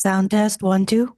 Sound test, 1, 2.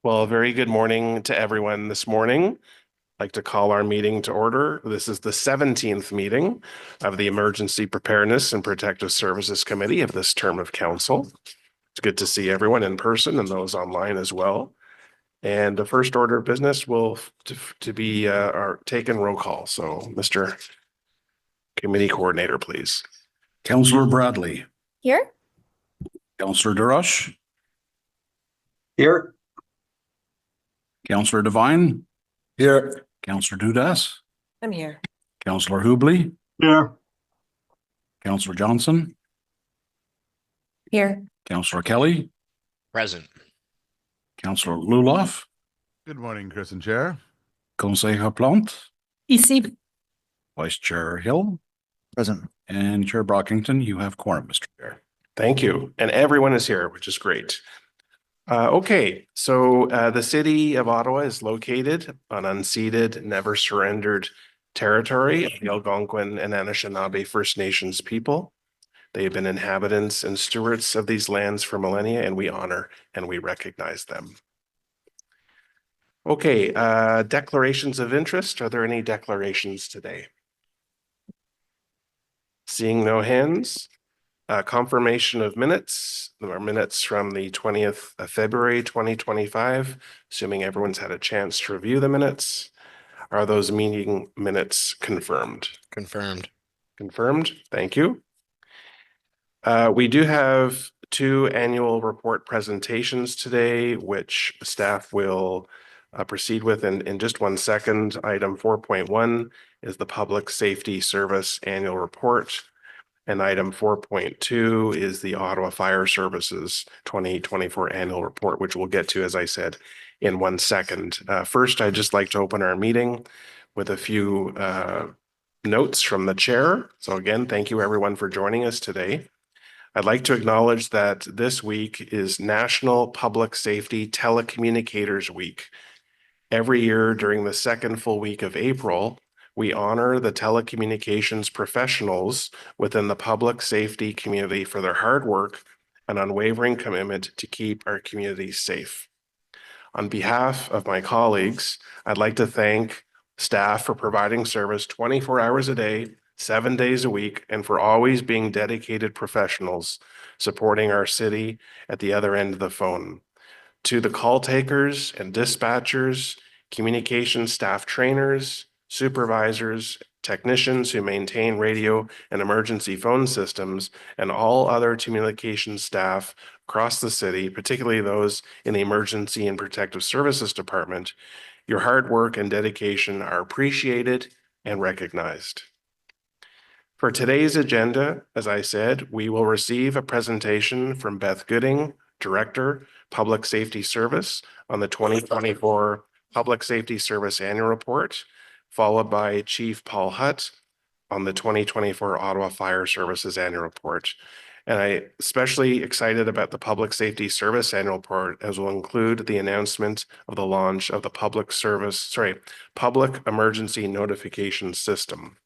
Well, a very good morning to everyone this morning. I'd like to call our meeting to order. This is the 17th meeting of the Emergency Preparedness and Protective Services Committee of this term of council. It's good to see everyone in person and those online as well. And the first order of business will to be our taken roll call. So Mr. Committee Coordinator, please. Councillor Bradley. Here. Councillor DeRush. Here. Councillor Devine. Here. Councillor Dudas. I'm here. Councillor Hubley. Here. Councillor Johnson. Here. Councillor Kelly. Present. Councillor Luloff. Good morning, Chris and Chair. Conseiller Plante. Ici. Vice Chair Hill. Present. And Chair Brockington, you have quorum, Mr. Chair. Thank you. And everyone is here, which is great. Okay, so the city of Ottawa is located on unceded, never surrendered territory of the Algonquin and Anishinaabe First Nations people. They have been inhabitants and stewards of these lands for millennia, and we honor and we recognize them. Okay, declarations of interest. Are there any declarations today? Seeing no hands. Confirmation of minutes. There are minutes from the 20th of February 2025, assuming everyone's had a chance to review the minutes. Are those meeting minutes confirmed? Confirmed. Confirmed. Thank you. We do have two annual report presentations today, which staff will proceed with in just 1 second. Item 4.1 is the Public Safety Service Annual Report. And item 4.2 is the Ottawa Fire Services 2024 Annual Report, which we'll get to, as I said, in 1 second. First, I'd just like to open our meeting with a few notes from the chair. So again, thank you everyone for joining us today. I'd like to acknowledge that this week is National Public Safety Telecommunicators Week. Every year during the second full week of April, we honor the telecommunications professionals within the public safety community for their hard work and unwavering commitment to keep our communities safe. On behalf of my colleagues, I'd like to thank staff for providing service 24 hours a day, 7 days a week, and for always being dedicated professionals supporting our city at the other end of the phone. To the call takers and dispatchers, communication staff trainers, supervisors, technicians who maintain radio and emergency phone systems, and all other communication staff across the city, particularly those in the Emergency and Protective Services Department, your hard work and dedication are appreciated and recognized. For today's agenda, as I said, we will receive a presentation from Beth Gooding, Director, Public Safety Service, on the 2024 Public Safety Service Annual Report, followed by Chief Paul Hutt on the 2024 Ottawa Fire Services Annual Report. And I'm especially excited about the Public Safety Service Annual Report, as will include the announcement of the launch of the Public Emergency Notification System.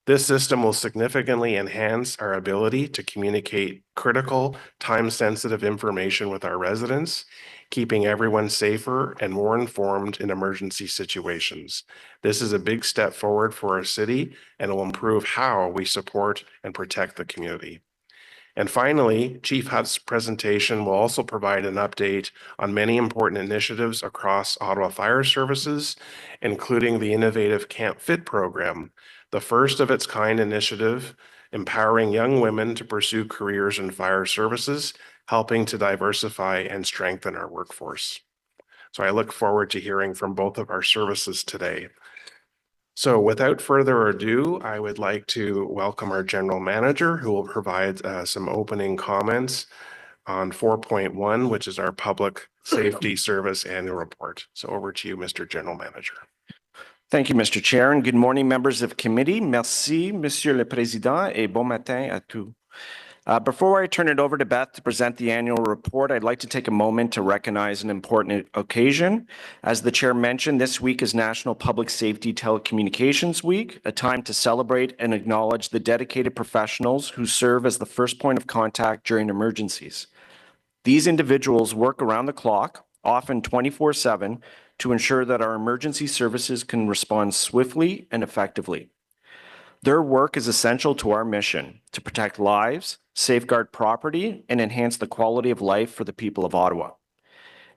This system will significantly enhance our ability to communicate critical, time-sensitive information with our residents, keeping everyone safer and more informed in emergency situations. This is a big step forward for our city, and it will improve how we support and protect the community. And finally, Chief Hutt's presentation will also provide an update on many important initiatives across Ottawa Fire Services, including the innovative Camp Fit program, the first of its kind initiative empowering young women to pursue careers in fire services, helping to diversify and strengthen our workforce. So I look forward to hearing from both of our services today. So without further ado, I would like to welcome our General Manager, who will provide some opening comments on 4.1, which is our Public Safety Service Annual Report. So over to you, Mr. General Manager. Thank you, Mr. Chair, and good morning, members of committee. Merci, Monsieur le Président, et bon matin à tous. Before I turn it over to Beth to present the annual report, I'd like to take a moment to recognize an important occasion. As the chair mentioned, this week is National Public Safety Telecommunications Week, a time to celebrate and acknowledge the dedicated professionals who serve as the first point of contact during emergencies. These individuals work around the clock, often 24/7, to ensure that our emergency services can respond swiftly and effectively. Their work is essential to our mission to protect lives, safeguard property, and enhance the quality of life for the people of Ottawa.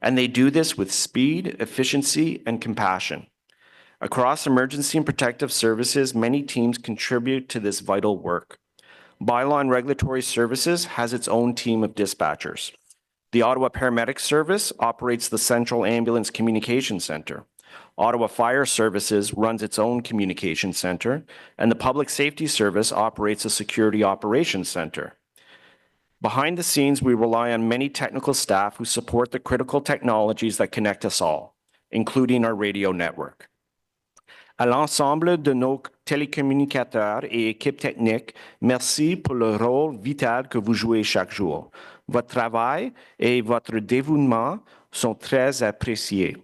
And they do this with speed, efficiency, and compassion. Across emergency and protective services, many teams contribute to this vital work. Bylaw and Regulatory Services has its own team of dispatchers. The Ottawa Paramedic Service operates the Central Ambulance Communication Centre. Ottawa Fire Services runs its own communication center, and the Public Safety Service operates a Security Operations Center. Behind the scenes, we rely on many technical staff who support the critical technologies that connect us all, including our radio network. À l'ensemble de nos télécommunicateurs et équipes techniques, merci pour le rôle vital que vous jouez chaque jour. Votre travail et votre dévouement sont très appréciés.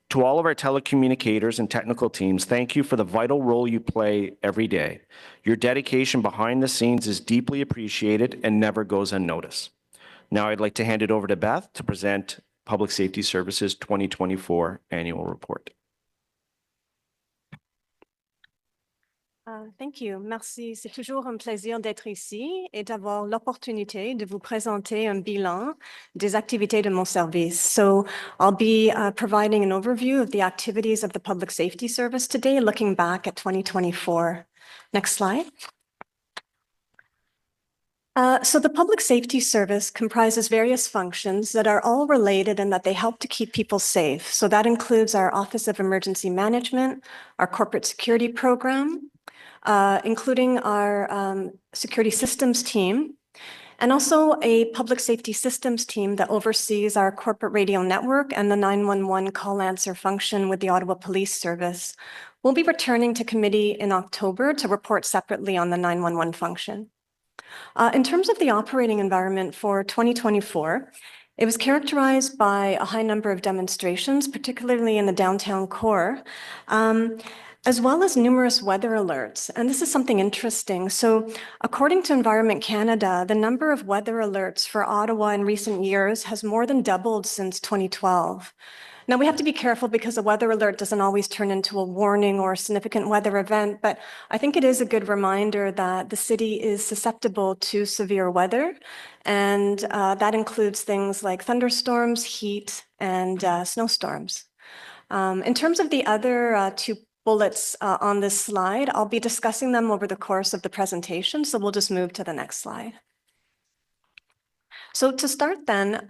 To all of our telecommunicators and technical teams, thank you for the vital role you play every day. Your dedication behind the scenes is deeply appreciated and never goes unnoticed. Now I'd like to hand it over to Beth to present Public Safety Services 2024 Annual Report. Thank you. Merci. C'est toujours un plaisir d'être ici et d'avoir l'opportunité de vous présenter un bilan des activités de mon service. So I'll be providing an overview of the activities of the Public Safety Service today, looking back at 2024. Next slide. So the Public Safety Service comprises various functions that are all related and that they help to keep people safe. So that includes our Office of Emergency Management, our Corporate Security Program, including our security systems team, and also a public safety systems team that oversees our corporate radio network and the 911 call answer function with the Ottawa Police Service. We'll be returning to committee in October to report separately on the 911 function. In terms of the operating environment for 2024, it was characterized by a high number of demonstrations, particularly in the downtown core, as well as numerous weather alerts. And this is something interesting. So according to Environment Canada, the number of weather alerts for Ottawa in recent years has more than doubled since 2012. Now, we have to be careful because a weather alert doesn't always turn into a warning or a significant weather event, but I think it is a good reminder that the city is susceptible to severe weather, and that includes things like thunderstorms, heat, and snowstorms. In terms of the other two bullets on this slide, I'll be discussing them over the course of the presentation, so we'll just move to the next slide. So to start then,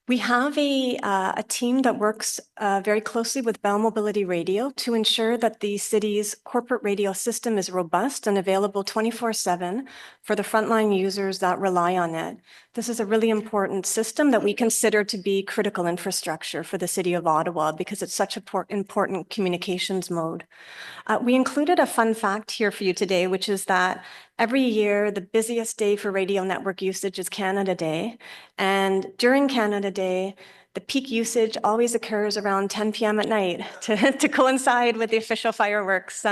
we have a team that works very closely with Bell Mobility Radio to ensure that the city's corporate radio system is robust and available 24/7 for the frontline users that rely on it. This is a really important system that we consider to be critical infrastructure for the city of Ottawa because it's such an important communications mode. We included a fun fact here for you today, which is that every year, the busiest day for radio network usage is Canada Day. And during Canada Day, the peak usage always occurs around 10 p.m. at night to coincide with the official fireworks.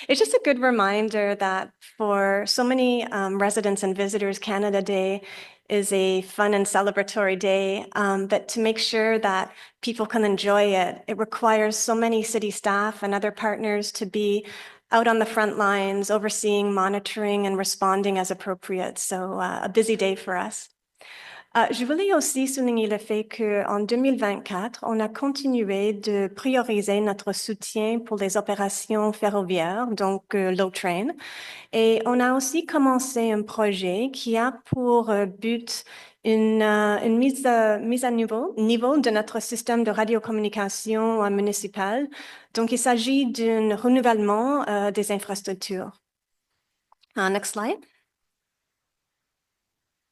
It's just a good reminder that for so many residents and visitors, Canada Day is a fun and celebratory day, but to make sure that people can enjoy it, it requires so many city staff and other partners to be out on the front lines, overseeing, monitoring, and responding as appropriate. So a busy day for us. Je voulais aussi souligner le fait qu'en 2024, on a continué de prioriser notre soutien pour les opérations ferroviaires, donc Low Train. Et on a aussi commencé un projet qui a pour but une mise à niveau de notre système de radiocommunication municipal. Donc, il s'agit d'un renouvellement des infrastructures. Next slide.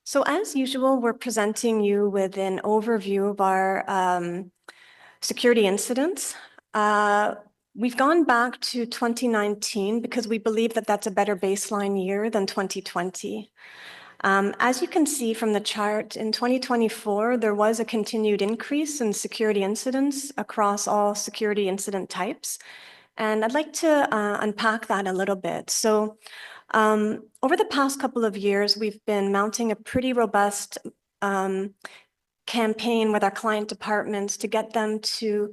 So as usual, we're presenting you with an overview of our security incidents. We've gone back to 2019 because we believe that that's a better baseline year than 2020. As you can see from the chart, in 2024, there was a continued increase in security incidents across all security incident types. And I'd like to unpack that a little bit. So over the past couple of years, we've been mounting a pretty robust campaign with our client departments to get them to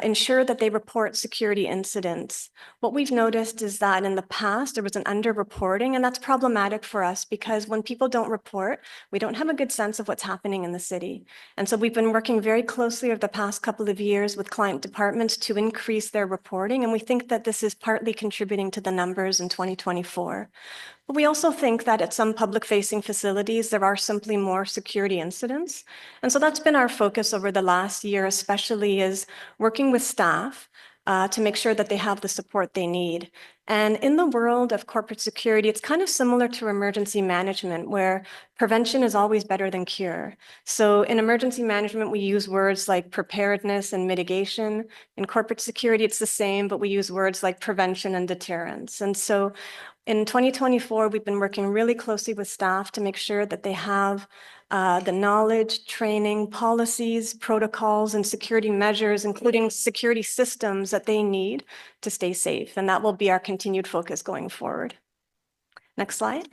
ensure that they report security incidents. What we've noticed is that in the past, there was an underreporting, and that's problematic for us because when people don't report, we don't have a good sense of what's happening in the city. And so we've been working very closely over the past couple of years with client departments to increase their reporting, and we think that this is partly contributing to the numbers in 2024. But we also think that at some public-facing facilities, there are simply more security incidents. And so that's been our focus over the last year, especially is working with staff to make sure that they have the support they need. And in the world of corporate security, it's kind of similar to emergency management, where prevention is always better than cure. So in emergency management, we use words like preparedness and mitigation. In corporate security, it's the same, but we use words like prevention and deterrence. And so in 2024, we've been working really closely with staff to make sure that they have the knowledge, training, policies, protocols, and security measures, including security systems that they need to stay safe. And that will be our continued focus going forward. Next slide.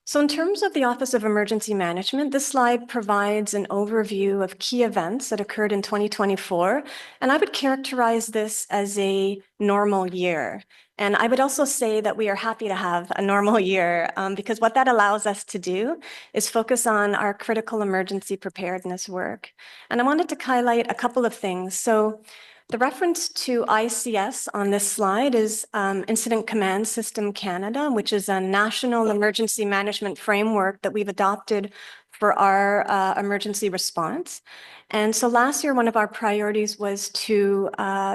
So in terms of the Office of Emergency Management, this slide provides an overview of key events that occurred in 2024. And I would characterize this as a normal year. And I would also say that we are happy to have a normal year because what that allows us to do is focus on our critical emergency preparedness work. And I wanted to highlight a couple of things. So the reference to ICS on this slide is Incident Command System Canada, which is a national emergency management framework that we've adopted for our emergency response. And so last year, one of our priorities was to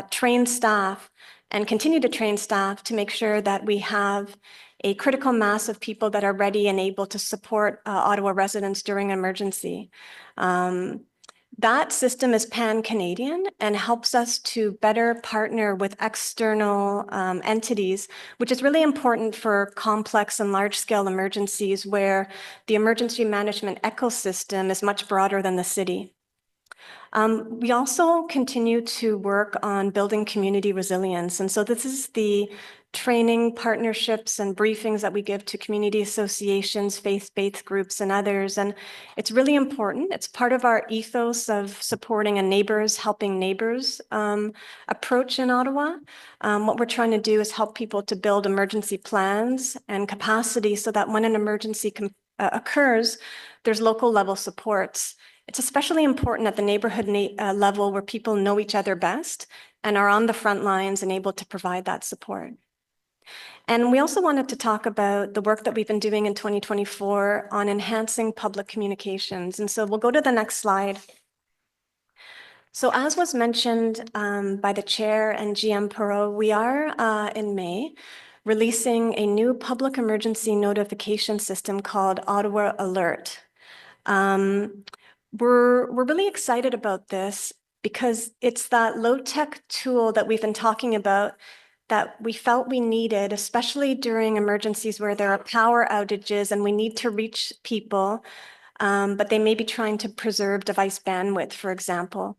train staff and continue to train staff to make sure that we have a critical mass of people that are ready and able to support Ottawa residents during emergency. That system is pan-Canadian and helps us to better partner with external entities, which is really important for complex and large-scale emergencies where the emergency management ecosystem is much broader than the city. We also continue to work on building community resilience. And so this is the training, partnerships, and briefings that we give to community associations, faith-based groups, and others. And it's really important. It's part of our ethos of supporting a neighbors, helping neighbors approach in Ottawa. What we're trying to do is help people to build emergency plans and capacity so that when an emergency occurs, there's local level supports. It's especially important at the neighborhood level where people know each other best and are on the front lines and able to provide that support. And we also wanted to talk about the work that we've been doing in 2024 on enhancing public communications. And so we'll go to the next slide. So as was mentioned by the chair and GM Perot, we are in May releasing a new public emergency notification system called Ottawa Alert. We're really excited about this because it's that low-tech tool that we've been talking about that we felt we needed, especially during emergencies where there are power outages and we need to reach people, but they may be trying to preserve device bandwidth, for example.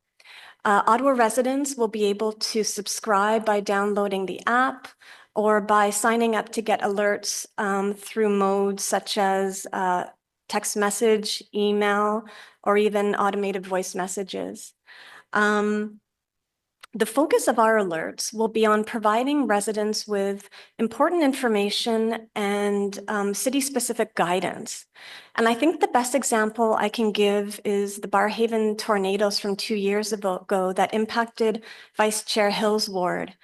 Ottawa residents will be able to subscribe by downloading the app or by signing up to get alerts through modes such as text message, email, or even automated voice messages. The focus of our alerts will be on providing residents with important information and city-specific guidance. And I think the best example I can give is the Barrhaven tornadoes from 2 years ago that impacted Vice Chair Hill's ward.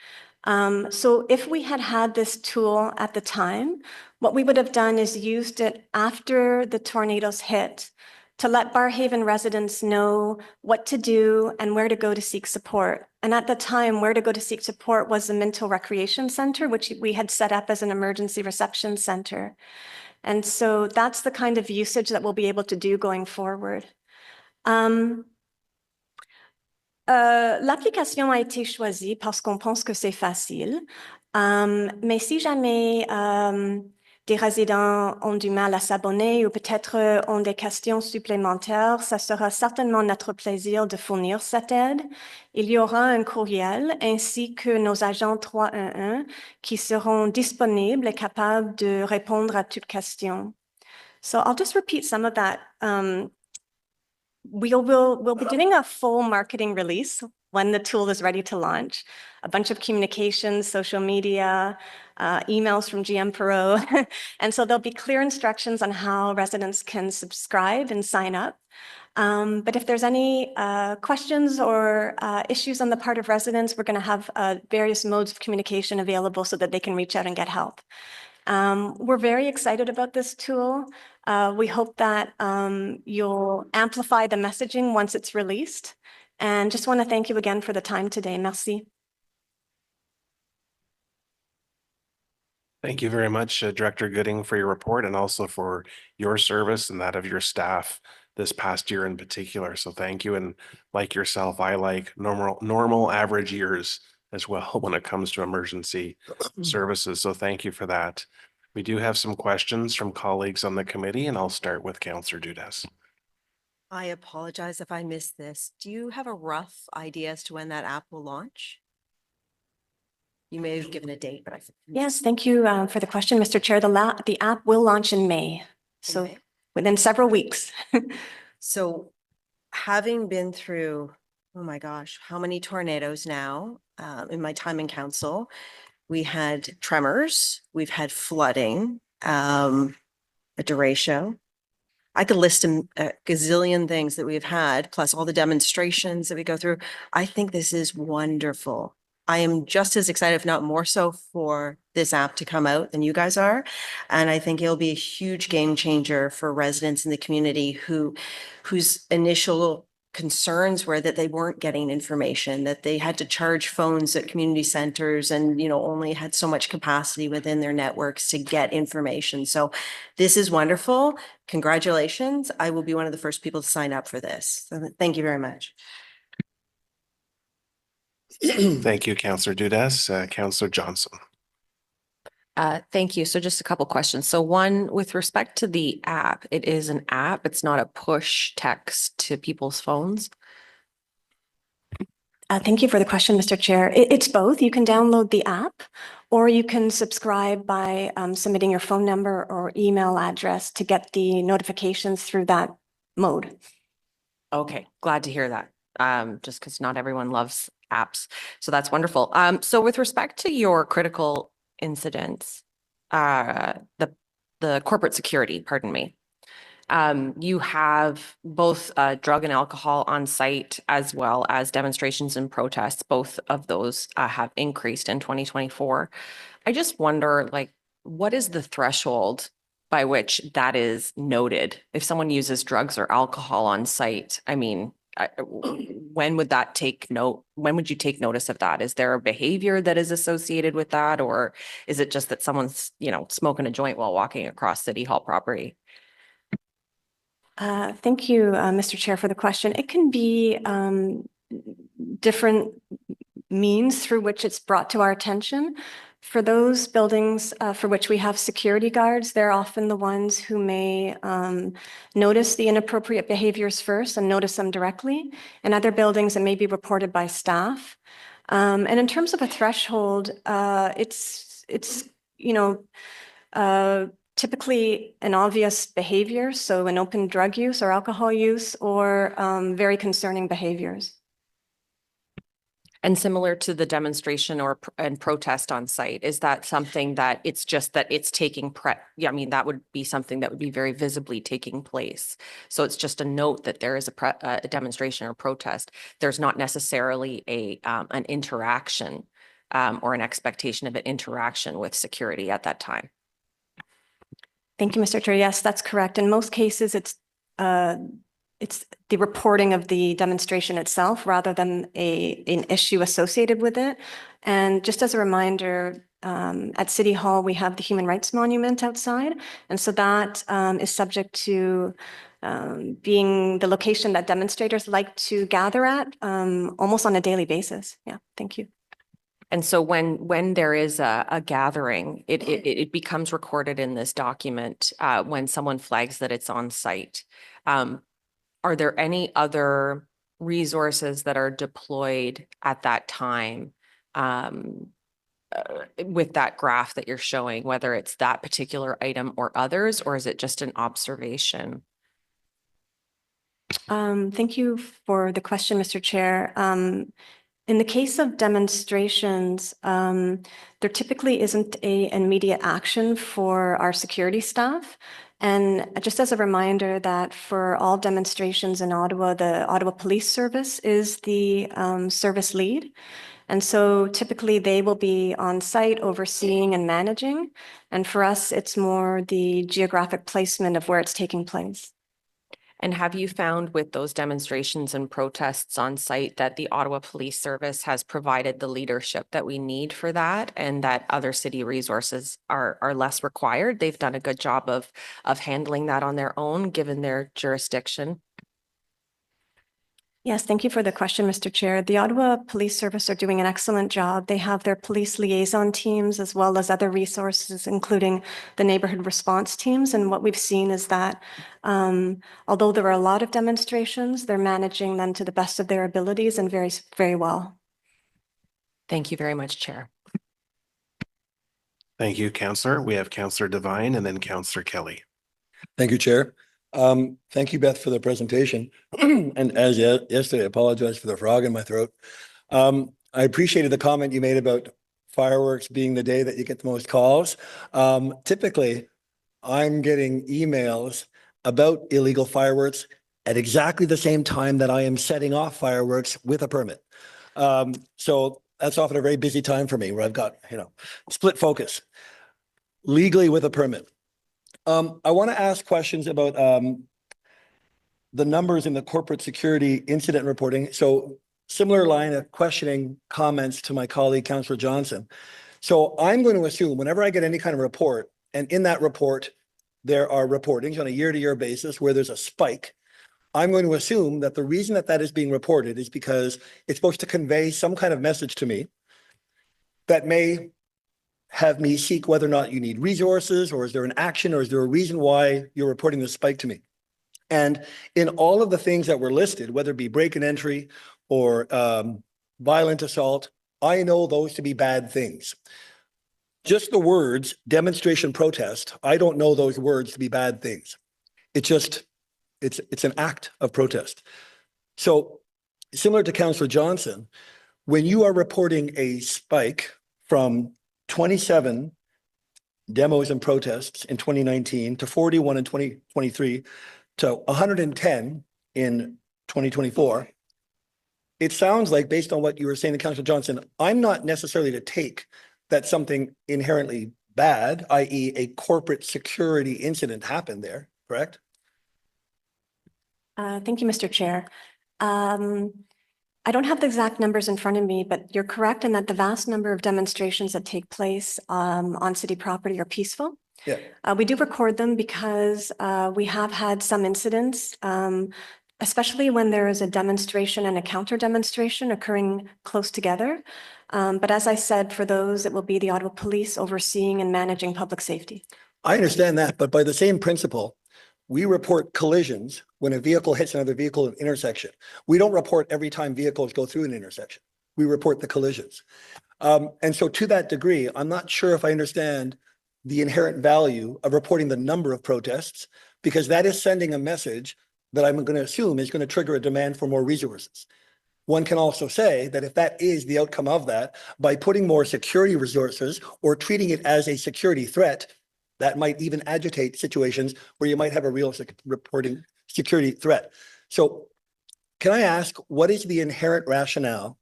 So if we had had this tool at the time, what we would have done is used it after the tornadoes hit to let Barrhaven residents know what to do and where to go to seek support. And at the time, where to go to seek support was the Minto Recreation Center, which we had set up as an emergency reception center. And so that's the kind of usage that we'll be able to do going forward. L'application a été choisie parce qu'on pense que c'est facile, mais si jamais des résidents ont du mal à s'abonner ou peut-être ont des questions supplémentaires, ça sera certainement notre plaisir de fournir cette aide. Il y aura un courriel ainsi que nos agents 311 qui seront disponibles et capables de répondre à toute question. So I'll just repeat some of that. We'll be doing a full marketing release when the tool is ready to launch. A bunch of communications, social media, emails from GM Perot. And so there'll be clear instructions on how residents can subscribe and sign up. But if there's any questions or issues on the part of residents, we're going to have various modes of communication available so that they can reach out and get help. We're very excited about this tool. We hope that you'll amplify the messaging once it's released. And just want to thank you again for the time today. Merci. Thank you very much, Director Gooding, for your report and also for your service and that of your staff this past year in particular. So thank you. And like yourself, I like normal average years as well when it comes to emergency services. So thank you for that. We do have some questions from colleagues on the committee, and I'll start with Councillor Dudas. I apologize if I missed this. Do you have a rough idea as to when that app will launch? You may have given a date, but I. Yes, thank you for the question, Mr. Chair. The app will launch in May, so May. within several weeks. So having been through, oh my gosh, how many tornadoes now in my time in council? We had tremors, we've had flooding, a derecho. I could list a gazillion things that we've had, plus all the demonstrations that we go through. I think this is wonderful. I am just as excited, if not more so, for this app to come out than you guys are. And I think it'll be a huge game changer for residents in the community whose initial concerns were that they weren't getting information, that they had to charge phones at community centers and, you know, only had so much capacity within their networks to get information. So this is wonderful. Congratulations. I will be one of the first people to sign up for this. So thank you very much. Thank you, Councillor Dudas. Councillor Johnson. Thank you. So just a couple questions. So one, with respect to the app, it is an app. It's not a push text to people's phones. Thank you for the question, Mr. Chair. It's both. You can download the app or you can subscribe by submitting your phone number or email address to get the notifications through that mode. Okay, glad to hear that. Just because not everyone loves apps. So that's wonderful. So with respect to your critical incidents, the corporate security, pardon me, you have both drug and alcohol on site as well as demonstrations and protests. Both of those have increased in 2024. I just wonder, like, what is the threshold by which that is noted? If someone uses drugs or alcohol on site, I mean, when would that take note? When would you take notice of that? Is there a behavior that is associated with that? Or is it just that someone's, you know, smoking a joint while walking across City Hall property? Thank you, Mr. Chair, for the question. It can be different means through which it's brought to our attention. For those buildings for which we have security guards, they're often the ones who may notice the inappropriate behaviors first and notice them directly. In other buildings, it may be reported by staff. And in terms of a threshold, it's you know, typically an obvious behavior, so an open drug use or alcohol use, or very concerning behaviors. And similar to the demonstration and protest on site, is that something that it's just that it's taking yeah, I mean, that would be something that would be very visibly taking place. So it's just a note that there is a demonstration or protest. There's not necessarily an interaction or an expectation of an interaction with security at that time. Thank you, Mr. Chair. Yes, that's correct. In most cases, it's the reporting of the demonstration itself rather than an issue associated with it. And just as a reminder, at City Hall, we have the Human Rights Monument outside. And so that is subject to being the location that demonstrators like to gather at almost on a daily basis. Yeah, thank you. And so when there is a gathering, it becomes recorded in this document when someone flags that it's on site. Are there any other resources that are deployed at that time with that graph that you're showing, whether it's that particular item or others, or is it just an observation? Thank you for the question, Mr. Chair. In the case of demonstrations, there typically isn't an immediate action for our security staff. And just as a reminder that for all demonstrations in Ottawa, the Ottawa Police Service is the service lead. And so typically they will be on site overseeing and managing. And for us, it's more the geographic placement of where it's taking place. And have you found with those demonstrations and protests on site that the Ottawa Police Service has provided the leadership that we need for that, and that other city resources are less required? They've done a good job of handling that on their own, given their jurisdiction. Yes, thank you for the question, Mr. Chair. The Ottawa Police Service are doing an excellent job. They have their police liaison teams as well as other resources, including the neighborhood response teams. And what we've seen is that although there are a lot of demonstrations, they're managing them to the best of their abilities and very, very well. Thank you very much, Chair. Thank you, Councillor. We have Councillor Devine and then Councillor Kelly. Thank you, Chair. Thank you, Beth, for the presentation. And as yesterday, I apologize for the frog in my throat. I appreciated the comment you made about fireworks being the day that you get the most calls. Typically, I'm getting emails about illegal fireworks at exactly the same time that I am setting off fireworks with a permit. So that's often a very busy time for me where I've got, split focus legally with a permit. I want to ask questions about the numbers in the corporate security incident reporting. So similar line of questioning comments to my colleague, Councillor Johnson. So I'm going to assume whenever I get any kind of report, and in that report, there are reportings on a year-to-year basis where there's a spike, I'm going to assume that the reason that that is being reported is because it's supposed to convey some kind of message to me that may have me seek whether or not you need resources, or is there an action, or is there a reason why you're reporting this spike to me? And in all of the things that were listed, whether it be break and entry or violent assault, I know those to be bad things. Just the words demonstration protest, I don't know those words to be bad things. It's an act of protest. So similar to Councillor Johnson, when you are reporting a spike from 27 demos and protests in 2019 to 41 in 2023 to 110 in 2024, it sounds like, based on what you were saying to Councillor Johnson, I'm not necessarily to take that something inherently bad, i.e. a corporate security incident happened there, correct? Thank you, Mr. Chair. I don't have the exact numbers in front of me, but you're correct in that the vast number of demonstrations that take place on city property are peaceful. Yeah. We do record them because we have had some incidents, especially when there is a demonstration and a counter demonstration occurring close together. But as I said, for those, it will be the Ottawa Police overseeing and managing public safety. I understand that, but by the same principle, we report collisions when a vehicle hits another vehicle at an intersection. We don't report every time vehicles go through an intersection. We report the collisions. And so to that degree, I'm not sure if I understand the inherent value of reporting the number of protests, because that is sending a message that I'm going to assume is going to trigger a demand for more resources. One can also say that if that is the outcome of that, by putting more security resources or treating it as a security threat, that might even agitate situations where you might have a real reporting security threat. So can I ask, what is the inherent rationale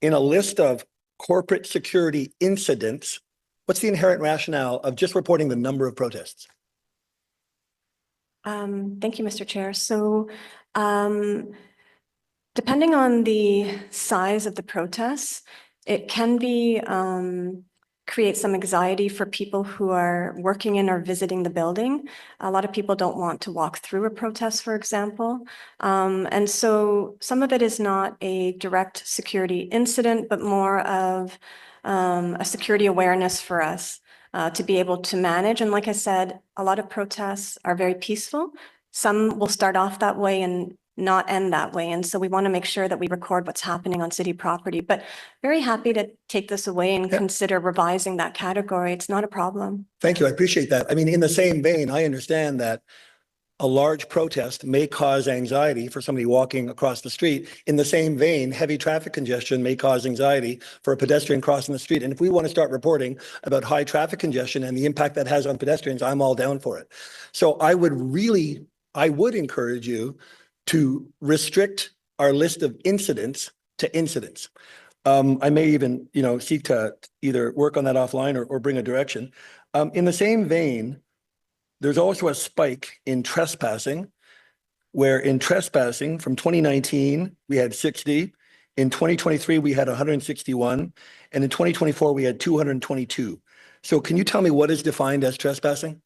in a list of corporate security incidents? What's the inherent rationale of just reporting the number of protests? Thank you, Mr. Chair. So depending on the size of the protests, it can be create some anxiety for people who are working in or visiting the building. A lot of people don't want to walk through a protest, for example. And so some of it is not a direct security incident, but more of a security awareness for us to be able to manage. And like I said, a lot of protests are very peaceful. Some will start off that way and not end that way. And so we want to make sure that we record what's happening on city property, but very happy to take this away and Yeah. consider revising that category. It's not a problem. Thank you. I appreciate that. I mean, in the same vein, I understand that a large protest may cause anxiety for somebody walking across the street. In the same vein, heavy traffic congestion may cause anxiety for a pedestrian crossing the street. And if we want to start reporting about high traffic congestion and the impact that has on pedestrians, I'm all down for it. So I would encourage you to restrict our list of incidents to incidents. I may even, seek to either work on that offline or bring a direction. In the same vein, there's also a spike in trespassing, where in trespassing from 2019, we had 60. In 2023, we had 161. And in 2024, we had 222. So can you tell me what is defined as trespassing?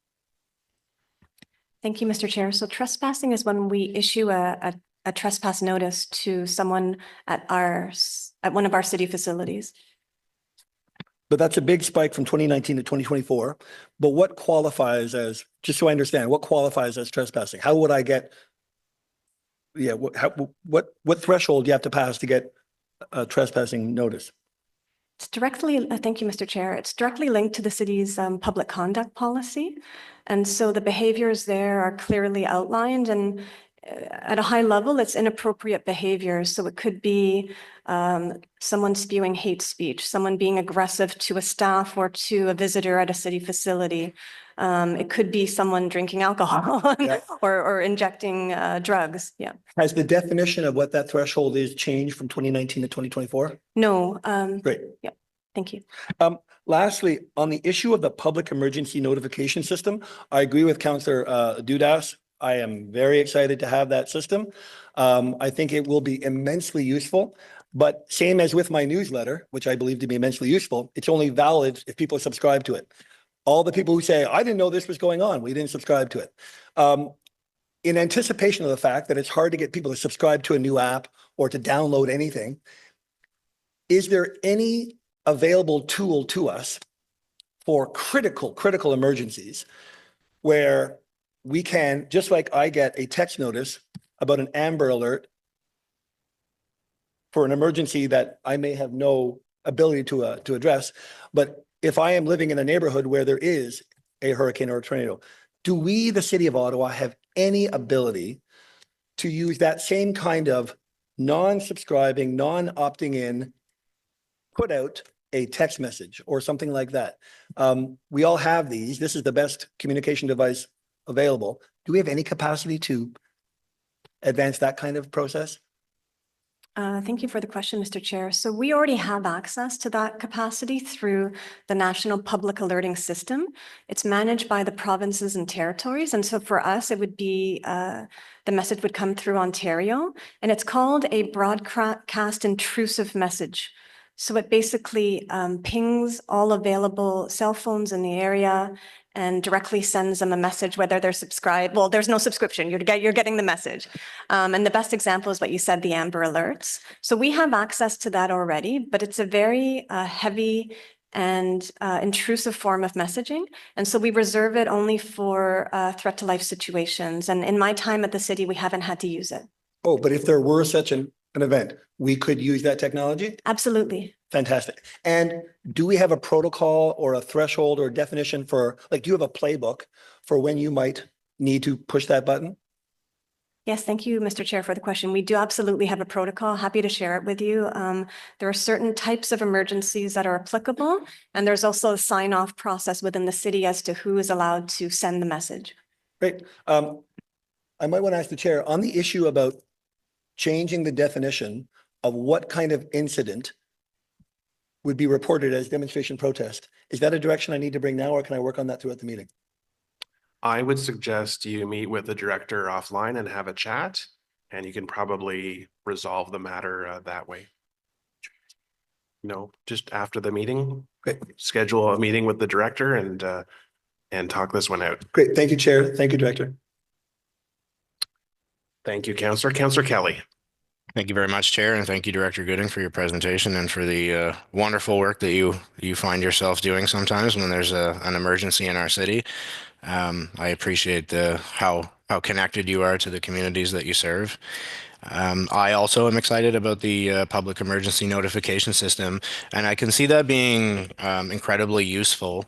Thank you, Mr. Chair. So trespassing is when we issue a trespass notice to someone at one of our city facilities. But that's a big spike from 2019 to 2024. But what qualifies as, just so I understand, what qualifies as trespassing? How would I get, what threshold do you have to pass to get a trespassing notice? It's directly, thank you, Mr. Chair. It's directly linked to the city's public conduct policy. And so the behaviors there are clearly outlined, and at a high level, it's inappropriate behavior. So it could be someone spewing hate speech, someone being aggressive to a staff or to a visitor at a city facility. It could be someone drinking alcohol or injecting drugs. Yeah. Has the definition of what that threshold is changed from 2019 to 2024? No. Great. Yeah. Thank you. Lastly, on the issue of the public emergency notification system, I agree with Councillor Dudas. I am very excited to have that system. I think it will be immensely useful, but same as with my newsletter, which I believe to be immensely useful, it's only valid if people subscribe to it. All the people who say, I didn't know this was going on, we didn't subscribe to it. In anticipation of the fact that it's hard to get people to subscribe to a new app or to download anything, is there any available tool to us for critical emergencies where we can, just like I get a text notice about an Amber Alert for an emergency that I may have no ability to address, but if I am living in a neighborhood where there is a hurricane or a tornado, do we, the city of Ottawa, have any ability to use that same kind of non-subscribing, non-opting in, put out a text message or something like that? We all have these. This is the best communication device available. Do we have any capacity to advance that kind of process? Thank you for the question, Mr. Chair. So we already have access to that capacity through the National Public Alerting System. It's managed by the provinces and territories. And so for us, it would be, the message would come through Ontario, and it's called a broadcast intrusive message. So it basically pings all available cell phones in the area and directly sends them a message, whether they're subscribed. Well, there's no subscription. You're getting the message. And the best example is what you said, the Amber Alerts. So we have access to that already, but it's a very heavy and intrusive form of messaging. And so we reserve it only for threat to life situations. And in my time at the city, we haven't had to use it. Oh, but if there were such an event, we could use that technology? Absolutely. Fantastic. And do we have a protocol or a threshold or definition for, like, do you have a playbook for when you might need to push that button? Yes, thank you, Mr. Chair, for the question. We do absolutely have a protocol. Happy to share it with you. There are certain types of emergencies that are applicable, and there's also a sign-off process within the city as to who is allowed to send the message. Great. I might want to ask the chair on the issue about changing the definition of what kind of incident would be reported as demonstration protest. Is that a direction I need to bring now, or can I work on that throughout the meeting? I would suggest you meet with the director offline and have a chat, and you can probably resolve the matter that way. No, just after the meeting, schedule a meeting with the director and talk this one out. Great. Thank you, Chair. Thank you, Director. Thank you, Councillor. Councillor Kelly. Thank you very much, Chair, and thank you, Director Gooding, for your presentation and for the wonderful work that you find yourself doing sometimes when there's an emergency in our city. I appreciate how connected you are to the communities that you serve. I also am excited about the public emergency notification system, and I can see that being incredibly useful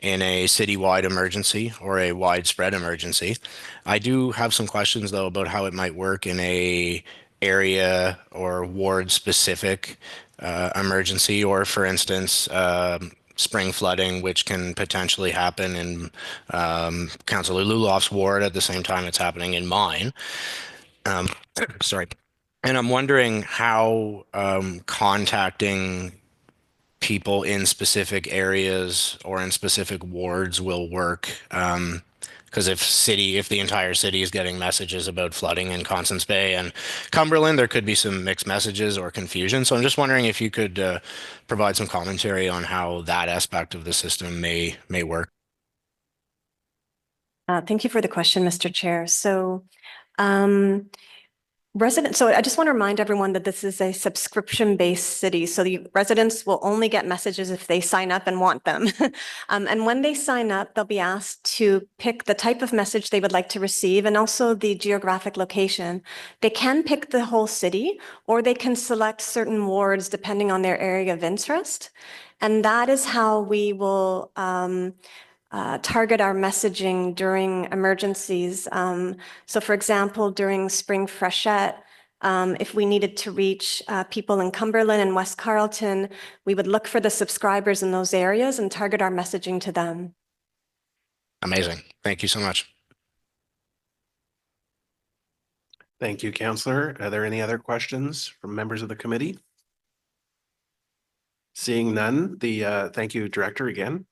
in a citywide emergency or a widespread emergency. I do have some questions though about how it might work in a area or ward specific emergency, or for instance, spring flooding, which can potentially happen in Councillor Lulof's ward at the same time it's happening in mine. Sorry. And I'm wondering how contacting people in specific areas or in specific wards will work. Because if the entire city is getting messages about flooding in Constance Bay and Cumberland, there could be some mixed messages or confusion. So I'm just wondering if you could provide some commentary on how that aspect of the system may work. Thank you for the question, Mr. Chair. So so I just want to remind everyone that this is a subscription-based city. So the residents will only get messages if they sign up and want them. And when they sign up, they'll be asked to pick the type of message they would like to receive and also the geographic location. They can pick the whole city, or they can select certain wards depending on their area of interest. And that is how we will target our messaging during emergencies. So for example, during spring freshet, if we needed to reach people in Cumberland and West Carleton, we would look for the subscribers in those areas and target our messaging to them. Amazing. Thank you so much. Thank you, Councillor. Are there any other questions from members of the committee? Seeing none, thank you, Director, again.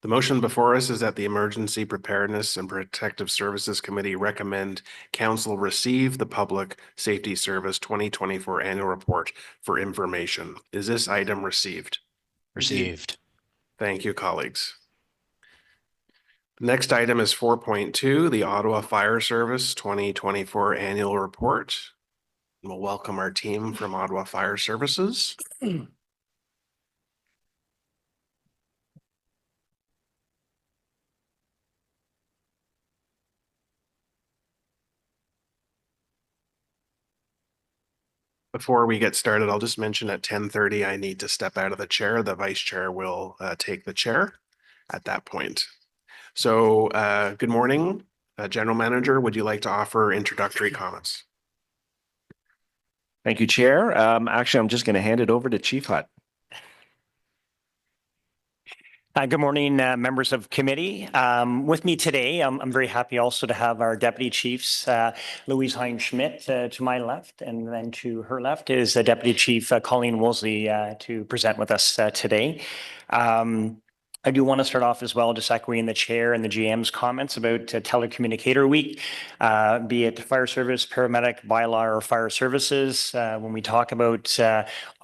The motion before us is that the Emergency Preparedness and Protective Services Committee recommend Council receive the Public Safety Service 2024 Annual Report for information. Is this item received? Received. Thank you, colleagues. The next item is 4.2, the Ottawa Fire Service 2024 Annual Report. We'll welcome our team from Ottawa Fire Services. Before we get started, I'll just mention at 10:30, I need to step out of the chair. The vice chair will take the chair at that point. So good morning, General Manager. Would you like to offer introductory comments? Thank you, Chair. Actually, I'm just going to hand it over to Chief Hutt. Good morning, members of committee. With me today, I'm very happy also to have our deputy chiefs, Louise Hein-Schmidt to my left, and then to her left is Deputy Chief Colleen Woolsey to present with us today. I do want to start off as well, just echoing the chair and the GM's comments about Telecommunicator Week, be it fire service, paramedic, bylaw, or fire services. When we talk about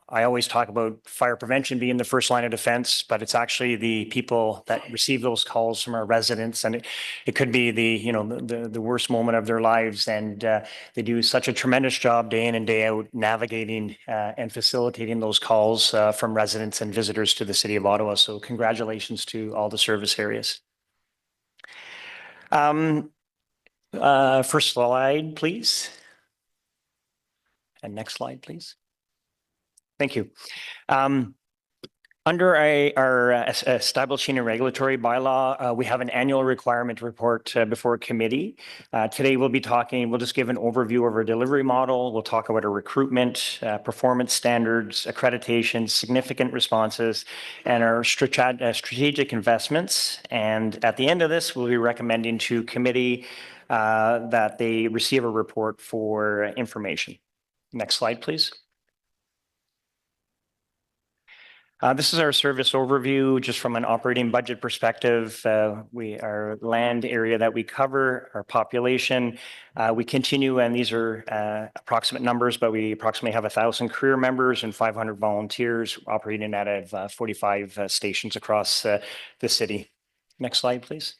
I always talk about fire prevention being the first line of defense, but it's actually the people that receive those calls from our residents, and it could be the worst moment of their lives, and they do such a tremendous job day in and day out navigating and facilitating those calls from residents and visitors to the City of Ottawa. So congratulations to all the service areas. First slide, please. And next slide, please. Thank you. Under our establishing a regulatory bylaw, we have an annual requirement report before committee. Today we'll just give an overview of our delivery model. We'll talk about our recruitment, performance standards, accreditation, significant responses, and our strategic investments. And at the end of this, we'll be recommending to committee that they receive a report for information. Next slide, please. This is our service overview, just from an operating budget perspective. Our land area that we cover, our population, we continue, and these are approximate numbers, but we approximately have 1,000 career members and 500 volunteers operating out of 45 stations across the city. Next slide, please.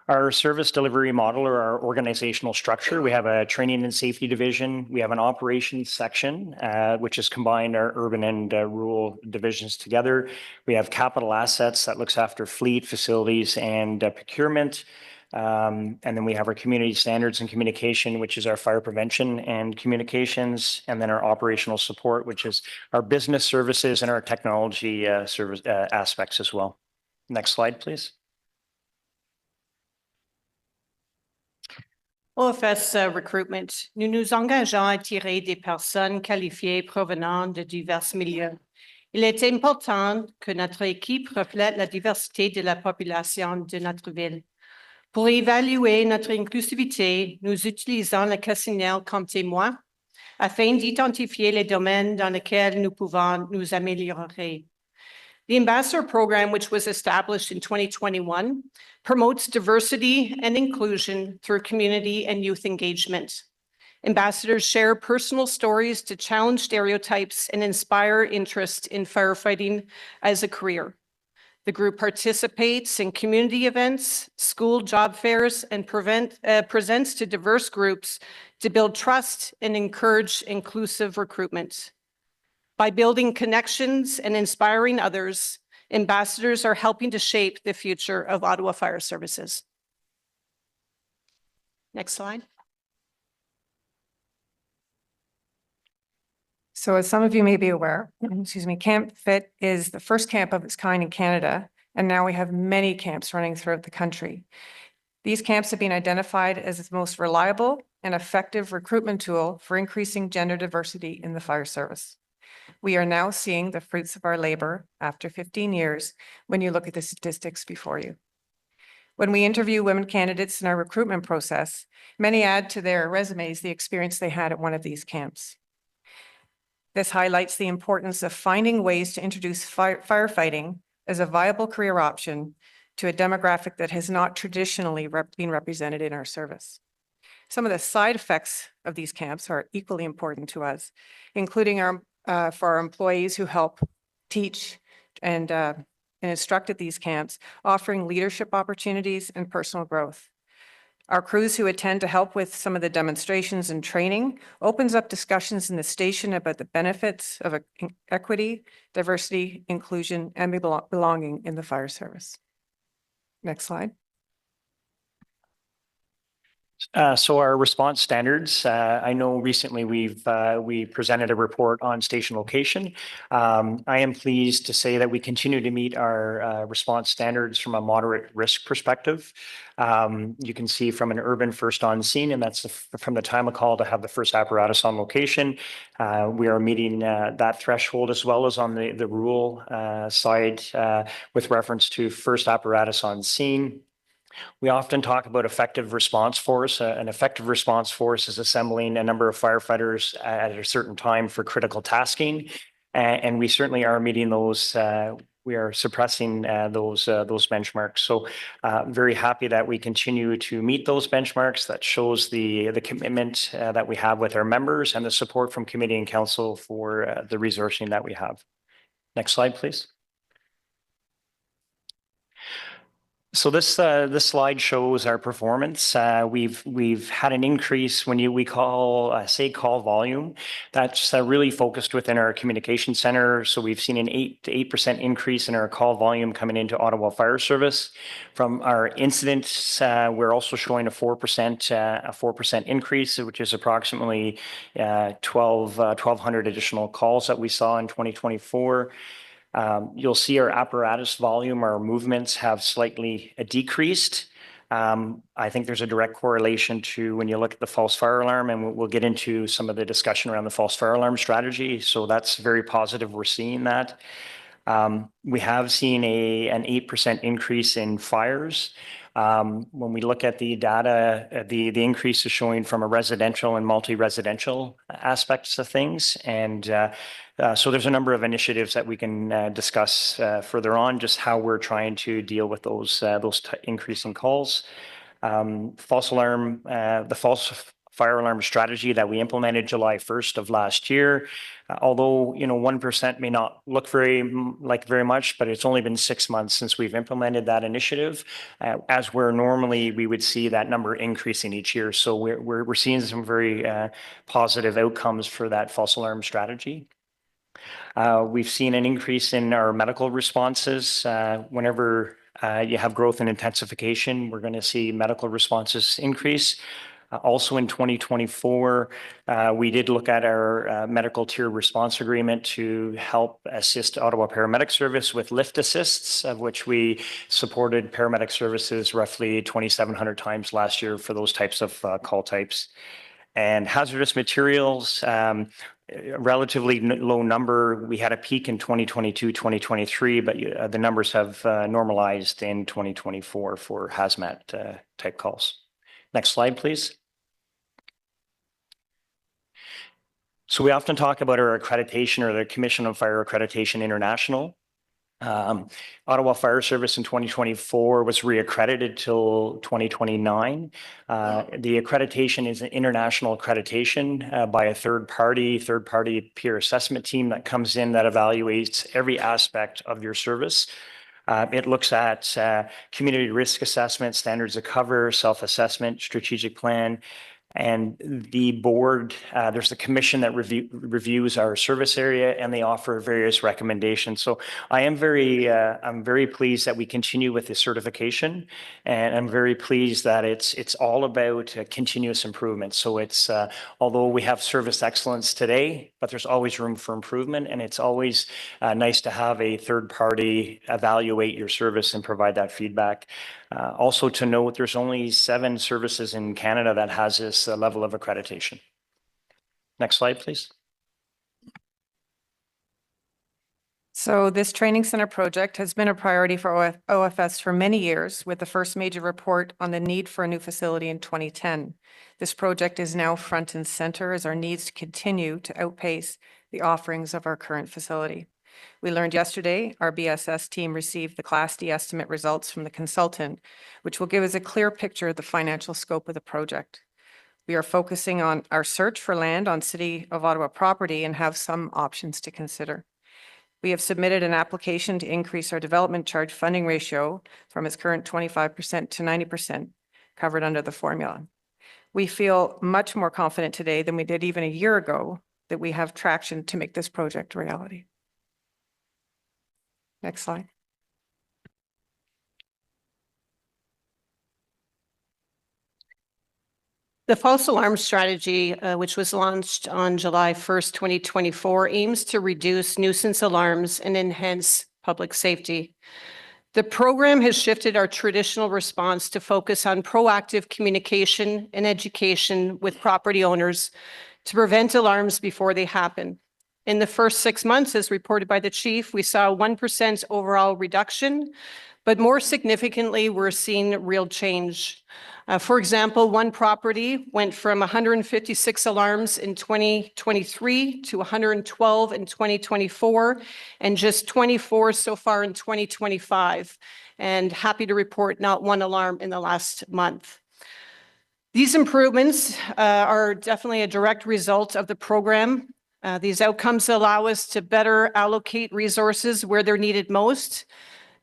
Our service delivery model or our organizational structure, we have a training and safety division. We have an operations section, which has combined our urban and rural divisions together. We have capital assets that looks after fleet, facilities, and procurement. And then we have our community standards and communication, which is our fire prevention and communications, and then our operational support, which is our business services and our technology service aspects as well. Next slide, please. OFS Recruitment, nous nous engageons à attirer des personnes qualifiées provenant de divers milieux. Il est important que notre équipe reflète la diversité de la population de notre ville. Pour évaluer notre inclusivité, nous utilisons le questionnaire comme témoin afin d'identifier les domaines dans lesquels nous pouvons nous améliorer. The Ambassador Program, which was established in 2021, promotes diversity and inclusion through community and youth engagement. Ambassadors share personal stories to challenge stereotypes and inspire interest in firefighting as a career. The group participates in community events, school job fairs, and presents to diverse groups to build trust and encourage inclusive recruitment. By building connections and inspiring others, ambassadors are helping to shape the future of Ottawa Fire Services. Next slide. So as some of you may be aware, Camp Fit is the first camp of its kind in Canada, and now we have many camps running throughout the country. These camps have been identified as the most reliable and effective recruitment tool for increasing gender diversity in the fire service. We are now seeing the fruits of our labor after 15 years when you look at the statistics before you. When we interview women candidates in our recruitment process, many add to their resumes the experience they had at one of these camps. This highlights the importance of finding ways to introduce firefighting as a viable career option to a demographic that has not traditionally been represented in our service. Some of the side effects of these camps are equally important to us, including for our employees who help teach and instruct at these camps, offering leadership opportunities and personal growth. Our crews who attend to help with some of the demonstrations and training opens up discussions in the station about the benefits of equity, diversity, inclusion, and belonging in the fire service. Next slide. So our response standards, I know recently we presented a report on station location. I am pleased to say that we continue to meet our response standards from a moderate risk perspective. You can see from an urban first on scene, and that's from the time of call to have the first apparatus on location. We are meeting that threshold as well as on the rural side with reference to first apparatus on scene. We often talk about effective response force. An effective response force is assembling a number of firefighters at a certain time for critical tasking. And we certainly are meeting those. We are suppressing those benchmarks. So very happy that we continue to meet those benchmarks. That shows the commitment that we have with our members and the support from committee and council for the resourcing that we have. Next slide, please. So this slide shows our performance. We've had an increase when we call call volume. That's really focused within our communication center. So we've seen an 8% increase in our call volume coming into Ottawa Fire Service. From our incidents, we're also showing a 4% increase, which is approximately 1,200 additional calls that we saw in 2024. You'll see our apparatus volume, our movements have slightly decreased. I think there's a direct correlation to when you look at the false fire alarm, and we'll get into some of the discussion around the false fire alarm strategy. So that's very positive. We're seeing that. We have seen an 8% increase in fires. When we look at the data, the increase is showing from a residential and multi-residential aspects of things. And so there's a number of initiatives that we can discuss further on, just how we're trying to deal with those increasing calls. False fire alarm strategy that we implemented July 1st of last year. Although, 1% may not look very much, but it's only been 6 months since we've implemented that initiative, as where normally we would see that number increasing each year. So we're seeing some very positive outcomes for that false alarm strategy. We've seen an increase in our medical responses. Whenever you have growth and intensification, we're going to see medical responses increase. Also in 2024, we did look at our medical tier response agreement to help assist Ottawa Paramedic Service with lift assists, of which we supported paramedic services roughly 2,700 times last year for those types of call types. And hazardous materials, relatively low number. We had a peak in 2022, 2023, but the numbers have normalized in 2024 for hazmat type calls. Next slide, please. So we often talk about our accreditation or the Commission on Fire Accreditation International. Ottawa Fire Service in 2024 was reaccredited till 2029. The accreditation is an international accreditation by a third party peer assessment team that comes in that evaluates every aspect of your service. It looks at community risk assessment, standards of cover, self-assessment, strategic plan. And the board, there's the commission that reviews our service area, and they offer various recommendations. So I'm very pleased that we continue with this certification, and I'm very pleased that it's all about continuous improvement. So it's although we have service excellence today, but there's always room for improvement, and it's always nice to have a third party evaluate your service and provide that feedback. Also to note, there's only 7 services in Canada that has this level of accreditation. Next slide, please. So this training center project has been a priority for OFS for many years, with the first major report on the need for a new facility in 2010. This project is now front and center as our needs continue to outpace the offerings of our current facility. We learned yesterday our BSS team received the Class D estimate results from the consultant, which will give us a clear picture of the financial scope of the project. We are focusing on our search for land on City of Ottawa property and have some options to consider. We have submitted an application to increase our development charge funding ratio from its current 25% to 90%, covered under the formula. We feel much more confident today than we did even a year ago that we have traction to make this project a reality. Next slide. The false alarm strategy, which was launched on July 1st, 2024, aims to reduce nuisance alarms and enhance public safety. The program has shifted our traditional response to focus on proactive communication and education with property owners to prevent alarms before they happen. In the first 6 months, as reported by the chief, we saw a 1% overall reduction, but more significantly, we're seeing real change. For example, one property went from 156 alarms in 2023 to 112 in 2024, and just 24 so far in 2025. And happy to report not one alarm in the last month. These improvements are definitely a direct result of the program. These outcomes allow us to better allocate resources where they're needed most.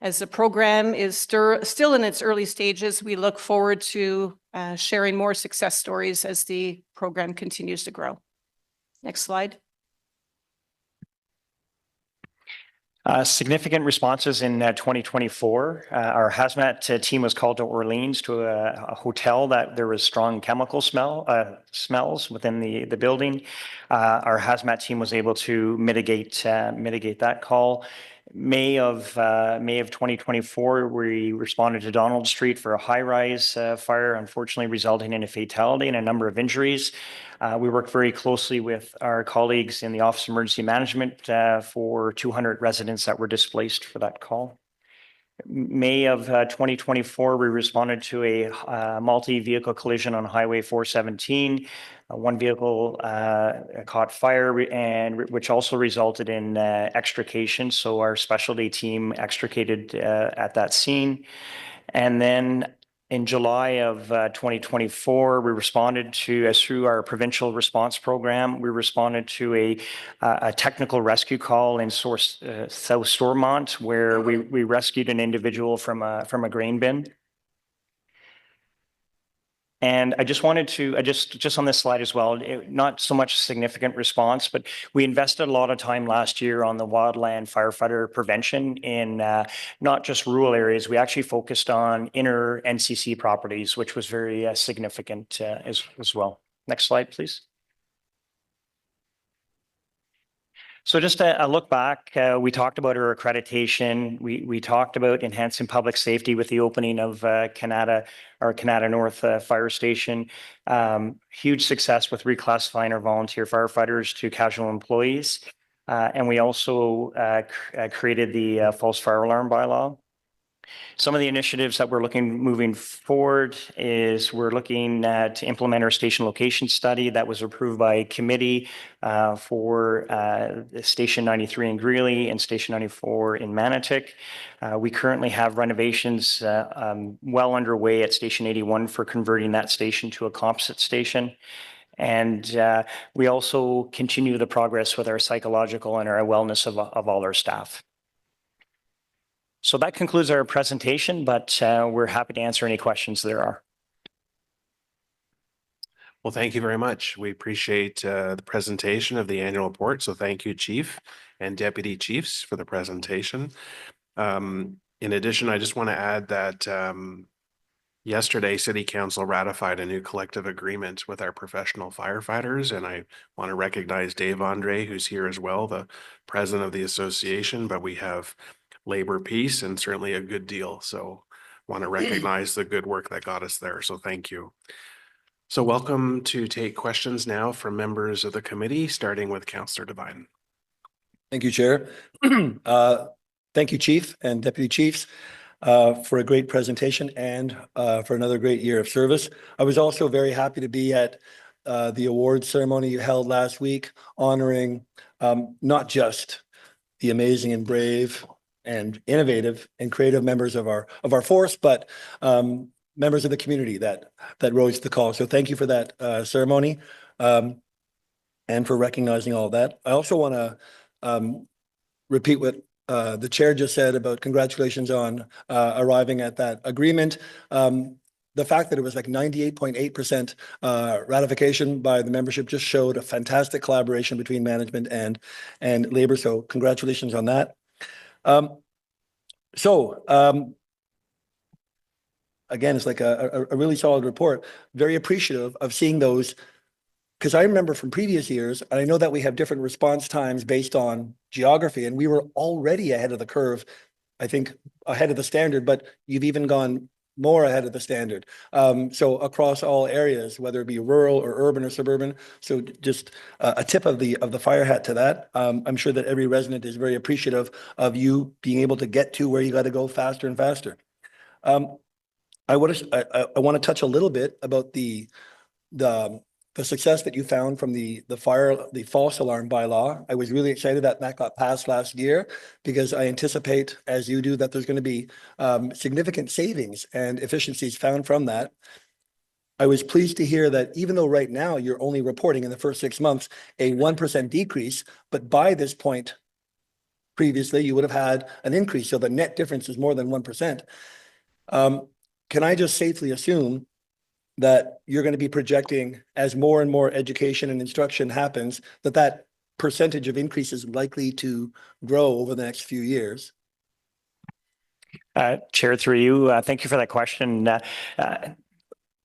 As the program is still in its early stages, we look forward to sharing more success stories as the program continues to grow. Next slide. Significant responses in 2024. Our hazmat team was called to Orleans to a hotel that there was strong chemical smells within the building. Our hazmat team was able to mitigate that call. May of 2024, we responded to Donald Street for a high-rise fire, unfortunately resulting in a fatality and a number of injuries. We worked very closely with our colleagues in the Office of Emergency Management for 200 residents that were displaced for that call. May of 2024, we responded to a multi-vehicle collision on Highway 417. One vehicle caught fire, and which also resulted in extrication. So our specialty team extricated at that scene. And then In July of 2024, we responded to, as through our provincial response program, we responded to a technical rescue call in South Stormont, where we rescued an individual from a grain bin. And I just wanted to, just on this slide as well, not so much significant response, but we invested a lot of time last year on the wildland firefighter prevention in not just rural areas. We actually focused on inner NCC properties, which was very significant as well. Next slide, please. So just a look back, we talked about our accreditation. We talked about enhancing public safety with the opening of Canada North Fire Station. Huge success with reclassifying our volunteer firefighters to casual employees. And we also created the false fire alarm bylaw. Some of the initiatives that we're moving forward is we're looking to implement our station location study that was approved by committee for Station 93 in Greeley and Station 94 in Manotick. We currently have renovations well underway at Station 81 for converting that station to a composite station. And we also continue the progress with our psychological and our wellness of all our staff. So that concludes our presentation, but we're happy to answer any questions there are. Well, thank you very much. We appreciate the presentation of the annual report. So thank you, Chief and Deputy Chiefs, for the presentation. In addition, I just want to add that yesterday, City Council ratified a new collective agreement with our professional firefighters, and I want to recognize Dave Andre, who's here as well, the president of the association, but we have labor peace and certainly a good deal. So want to recognize the good work that got us there. So thank you. So welcome to take questions now from members of the committee, starting with Councillor Devine. Thank you, Chair. Thank you, Chief and Deputy Chiefs, for a great presentation and for another great year of service. I was also very happy to be at the awards ceremony you held last week, honoring not just the amazing and brave and innovative and creative members of our force, but members of the community that rose to the call. So thank you for that ceremony and for recognizing all of that. I also want to repeat what the chair just said about congratulations on arriving at that agreement. The fact that it was like 98.8% ratification by the membership just showed a fantastic collaboration between management and labor. So congratulations on that. Again, it's like a really solid report. Very appreciative of seeing those, because I remember from previous years, and I know that we have different response times based on geography, and we were already ahead of the curve, I think ahead of the standard, but you've even gone more ahead of the standard. So across all areas, whether it be rural or urban or suburban. So just a tip of the fire hat to that. I'm sure that every resident is very appreciative of you being able to get to where you got to go faster and faster. I want to touch a little bit about the success that you found from the false alarm bylaw. I was really excited that got passed last year, because I anticipate, as you do, that there's going to be significant savings and efficiencies found from that. I was pleased to hear that even though right now you're only reporting in the first 6 months a 1% decrease, but by this point previously you would have had an increase. So the net difference is more than 1%. Can I just safely assume that you're going to be projecting, as more and more education and instruction happens, that percentage of increase is likely to grow over the next few years? Chair, through you, thank you for that question.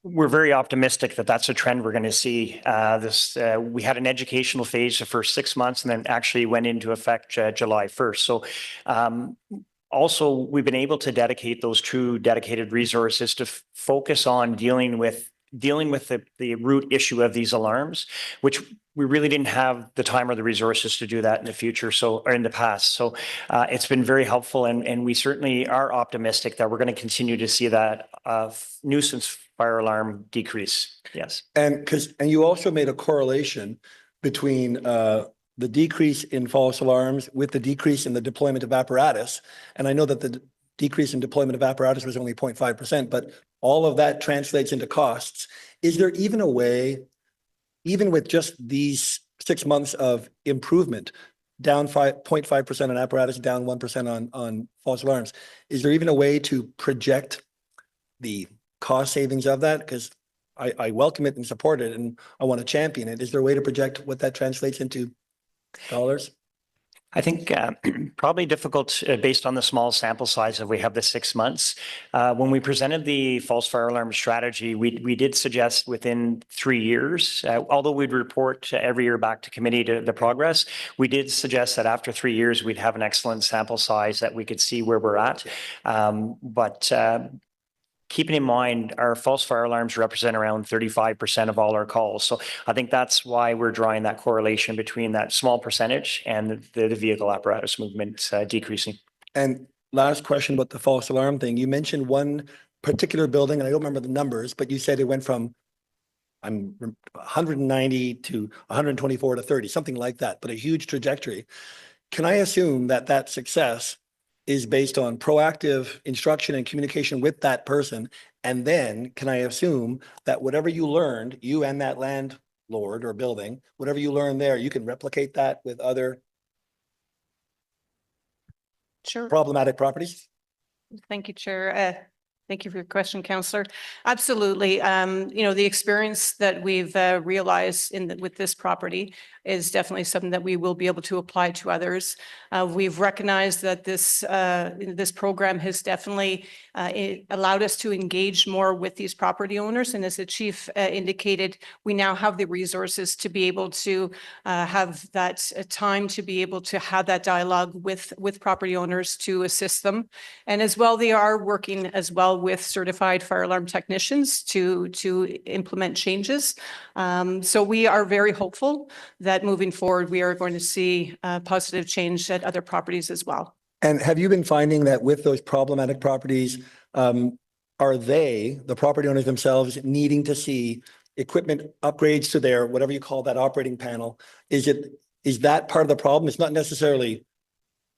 We're very optimistic that that's a trend we're going to see. We had an educational phase the first 6 months, and then actually went into effect July 1st. So also, we've been able to dedicate those true dedicated resources to focus on dealing with the root issue of these alarms, which we really didn't have the time or the resources to do that in the future, or in the past. So it's been very helpful, and we certainly are optimistic that we're going to continue to see that nuisance fire alarm decrease. Yes. And you also made a correlation between the decrease in false alarms with the decrease in the deployment of apparatus. And I know that the decrease in deployment of apparatus was only 0.5%, but all of that translates into costs. Is there even a way, even with just these 6 months of improvement, down 0.5% on apparatus, down 1% on false alarms, is there even a way to project the cost savings of that? Because I welcome it and support it, and I want to champion it. Is there a way to project what that translates into dollars? I think probably difficult based on the small sample size that we have the 6 months. When we presented the false fire alarm strategy, we did suggest within 3 years, although we'd report every year back to committee to the progress, we did suggest that after 3 years, we'd have an excellent sample size that we could see where we're at. But keeping in mind, our false fire alarms represent around 35% of all our calls. So I think that's why we're drawing that correlation between that small percentage and the vehicle apparatus movement decreasing. And last question about the false alarm thing. You mentioned one particular building, and I don't remember the numbers, but you said it went from 190 to 124 to 30, something like that, but a huge trajectory. Can I assume that that success is based on proactive instruction and communication with that person? And then can I assume that whatever you learned, you and that landlord or building, whatever you learned there, you can replicate that with other Sure. problematic properties? Thank you, Chair. Thank you for your question, Councillor. Absolutely. The experience that we've realized with this property is definitely something that we will be able to apply to others. We've recognized that this program has definitely allowed us to engage more with these property owners. And as the chief indicated, we now have the resources to be able to have that time to be able to have that dialogue with property owners to assist them. And as well, they are working as well with certified fire alarm technicians to implement changes. So we are very hopeful that moving forward, we are going to see positive change at other properties as well. And have you been finding that with those problematic properties, are the property owners themselves, needing to see equipment upgrades to their, whatever you call that operating panel? Is that part of the problem? It's not necessarily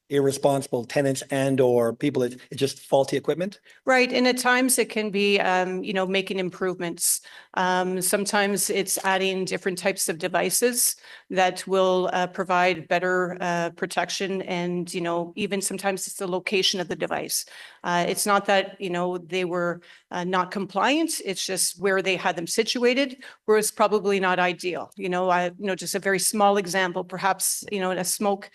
irresponsible tenants and or people, it's just faulty equipment? Right. And at times it can be, making improvements. Sometimes it's adding different types of devices that will provide better protection. And, even sometimes it's the location of the device. It's not that, they were not compliant. It's just where they had them situated, where it's probably not ideal. Just a very small example, perhaps, a smoke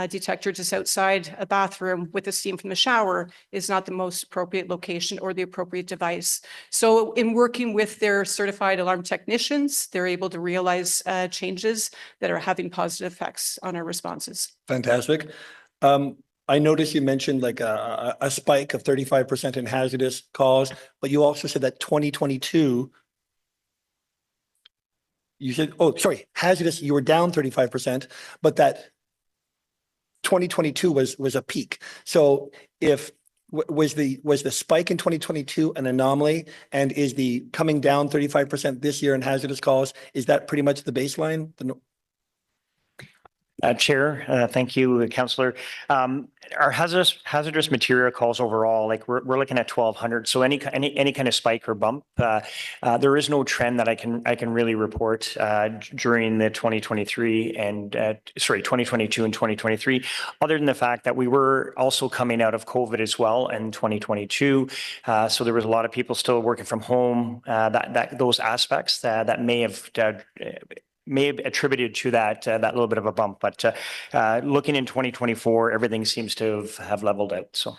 detector just outside a bathroom with the steam from the shower is not the most appropriate location or the appropriate device. So in working with their certified alarm technicians, they're able to realize changes that are having positive effects on our responses. Fantastic. I noticed you mentioned like a spike of 35% in hazardous calls, but you also said that 2022, you said, hazardous, you were down 35%, but that 2022 was a peak. So was the spike in 2022 an anomaly, and is the coming down 35% this year in hazardous calls, is that pretty much the baseline? Chair, thank you, Councillor. Our hazardous material calls overall, like we're looking at 1,200. So any kind of spike or bump, there is no trend that I can really report during the 2022 and 2023, other than the fact that we were also coming out of COVID as well in 2022. So there was a lot of people still working from home. Those aspects that may have attributed to that little bit of a bump, but looking in 2024, everything seems to have leveled out. So,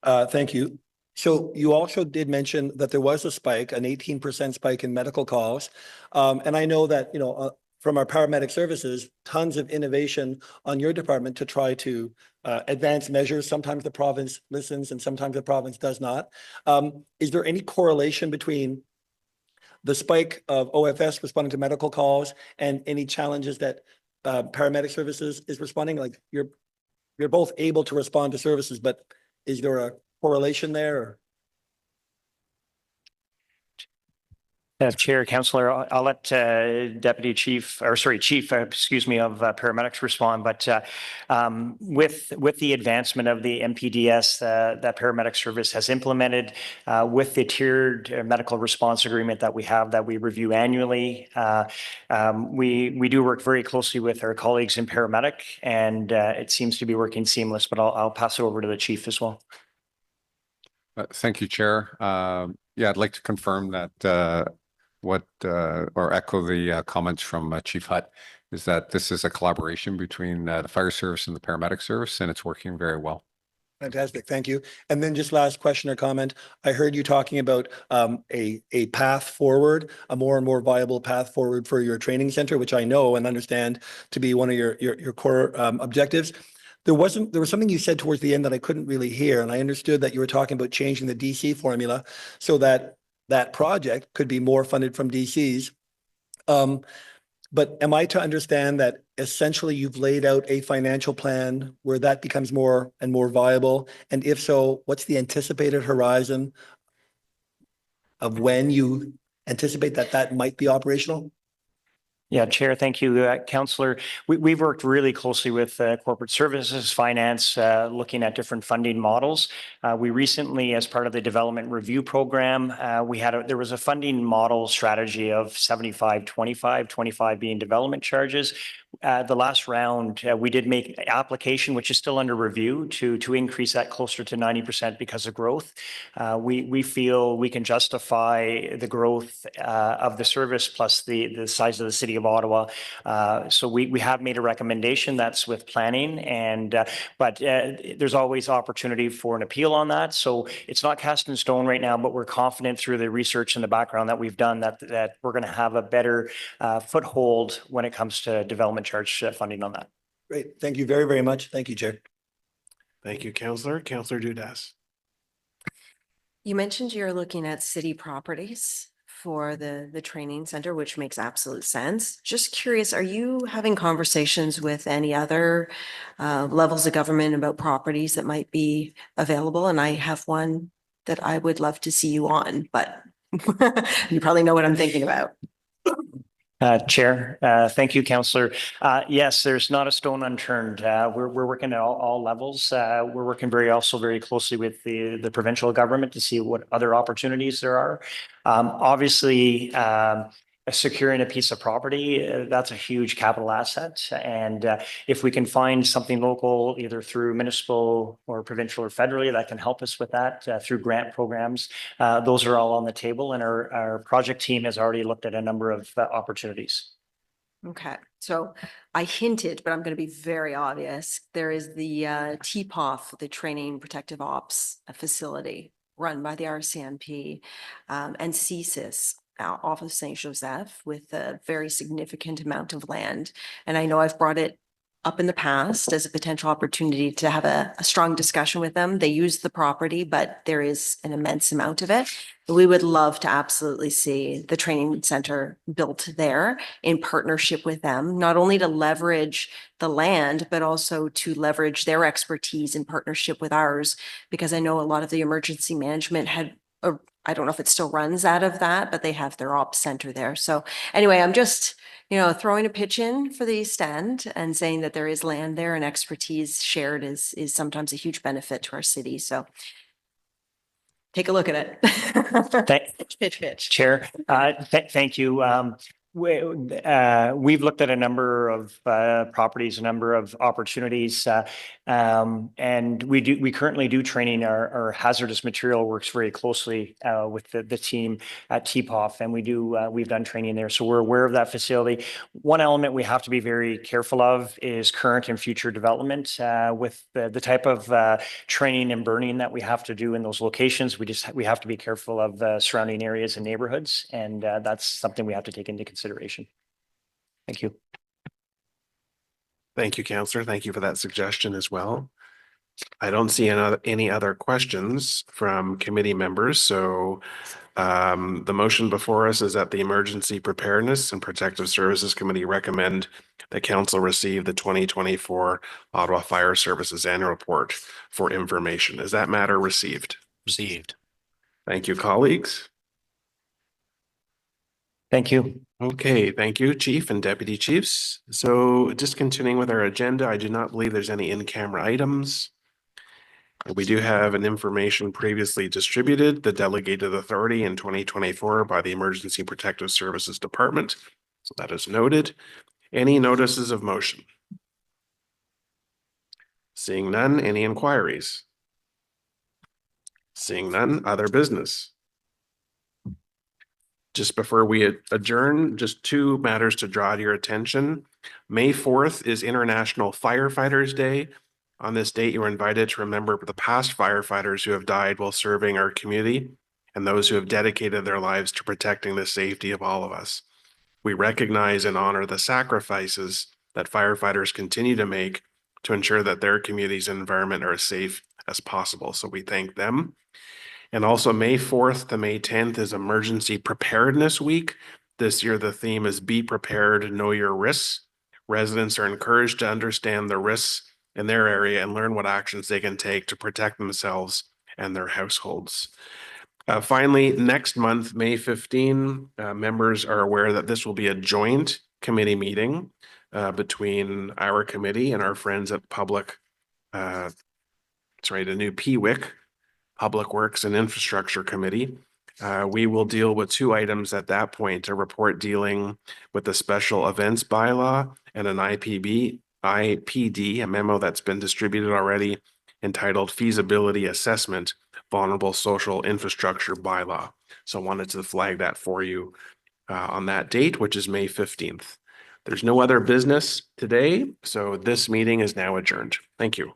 thank you. So you also did mention that there was a spike, an 18% spike in medical calls, and I know that from our paramedic services, tons of innovation on your department to try to advance measures. Sometimes the province listens, and sometimes the province does not. Is there any correlation between the spike of OFS responding to medical calls and any challenges that paramedic services is responding? Like you're both able to respond to services, but is there a correlation there? Or? Chair, Councillor, I'll let Deputy Chief, or sorry, Chief, excuse me, of paramedics respond. But with the advancement of the MPDS that paramedic service has implemented, with the tiered medical response agreement that we have that we review annually, we do work very closely with our colleagues in paramedic, and it seems to be working seamless. But I'll pass it over to the Chief as well. Thank you, Chair. Yeah, I'd like to confirm that or echo the comments from Chief Hutt, is that this is a collaboration between the fire service and the paramedic service, and it's working very well. Fantastic. Thank you. And then just last question or comment. I heard you talking about a path forward, a more and more viable path forward for your training center, which I know and understand to be one of your core objectives. There was something you said towards the end that I couldn't really hear, and I understood that you were talking about changing the DC formula so that that project could be more funded from DCs. But am I to understand that essentially you've laid out a financial plan where that becomes more and more viable? And if so, what's the anticipated horizon of when you anticipate that that might be operational? Yeah, Chair, thank you, Councillor. We've worked really closely with corporate services, finance, looking at different funding models. We recently, as part of the development review program, there was a funding model strategy of 75-25, 25 being development charges. The last round, we did make an application, which is still under review, to increase that closer to 90% because of growth. We feel we can justify the growth of the service plus the size of the city of Ottawa. So we have made a recommendation that's with planning, but there's always opportunity for an appeal on that. So it's not cast in stone right now, but we're confident through the research and the background that we've done that we're going to have a better foothold when it comes to development charge funding on that. Great. Thank you very, very much. Thank you, Chair. Thank you, Councillor. Councillor Dudas. You mentioned you're looking at city properties for the training center, which makes absolute sense. Just curious, are you having conversations with any other levels of government about properties that might be available? And I have one that I would love to see you on, but you probably know what I'm thinking about. Chair, thank you, Councillor. Yes, there's not a stone unturned. We're working at all levels. We're working very closely with the provincial government to see what other opportunities there are. Obviously, securing a piece of property, that's a huge capital asset. And if we can find something local, either through municipal or provincial or federally, that can help us with that through grant programs, those are all on the table. And our project team has already looked at a number of opportunities. Okay, so I hinted, but I'm going to be very obvious. There is the TPOF, the Training Protective Ops facility run by the RCMP, and CSIS off of St. Joseph with a very significant amount of land. And I know I've brought it up in the past as a potential opportunity to have a strong discussion with them. They use the property, but there is an immense amount of it. We would love to absolutely see the training center built there in partnership with them, not only to leverage the land, but also to leverage their expertise in partnership with ours, because I know a lot of the emergency management had I don't know if it still runs out of that, but they have their ops center there. So anyway, I'm just, throwing a pitch in for the East End and saying that there is land there and expertise shared is sometimes a huge benefit to our city. So take a look at it. Pitch. Chair, thank you. We've looked at a number of properties, a number of opportunities, and we currently do training. Our hazardous material works very closely with the team at TPOF, and we've done training there, so we're aware of that facility. One element we have to be very careful of is current and future development with the type of training and burning that we have to do in those locations. We have to be careful of surrounding areas and neighborhoods, and that's something we have to take into consideration. Thank you. Thank you, Councillor. Thank you for that suggestion as well. I don't see any other questions from committee members. So the motion before us is that the Emergency Preparedness and Protective Services Committee recommend that Council receive the 2024 Ottawa Fire Services Annual Report for information. Is that matter received? Received. Thank you, colleagues. Thank you. Okay, thank you, Chief and Deputy Chiefs. So just continuing with our agenda, I do not believe there's any in-camera items. We do have an information previously distributed, the delegated authority in 2024 by the Emergency Protective Services Department. So that is noted. Any notices of motion? Seeing none, any inquiries? Seeing none, other business? Just before we adjourn, just two matters to draw to your attention. May 4th is International Firefighters Day. On this date, you are invited to remember the past firefighters who have died while serving our community and those who have dedicated their lives to protecting the safety of all of us. We recognize and honor the sacrifices that firefighters continue to make to ensure that their communities and environment are as safe as possible. So we thank them. And also May 4th to May 10th is Emergency Preparedness Week. This year, the theme is Be Prepared, Know Your Risks. Residents are encouraged to understand the risks in their area and learn what actions they can take to protect themselves and their households. Finally, next month, May 15, members are aware that this will be a joint committee meeting between our committee and our friends at the new PWIC, Public Works and Infrastructure Committee. We will deal with two items at that point, a report dealing with the special events bylaw and an IPD, a memo that's been distributed already entitled Feasibility Assessment, Vulnerable Social Infrastructure Bylaw. So I wanted to flag that for you on that date, which is May 15th. There's no other business today, so this meeting is now adjourned. Thank you.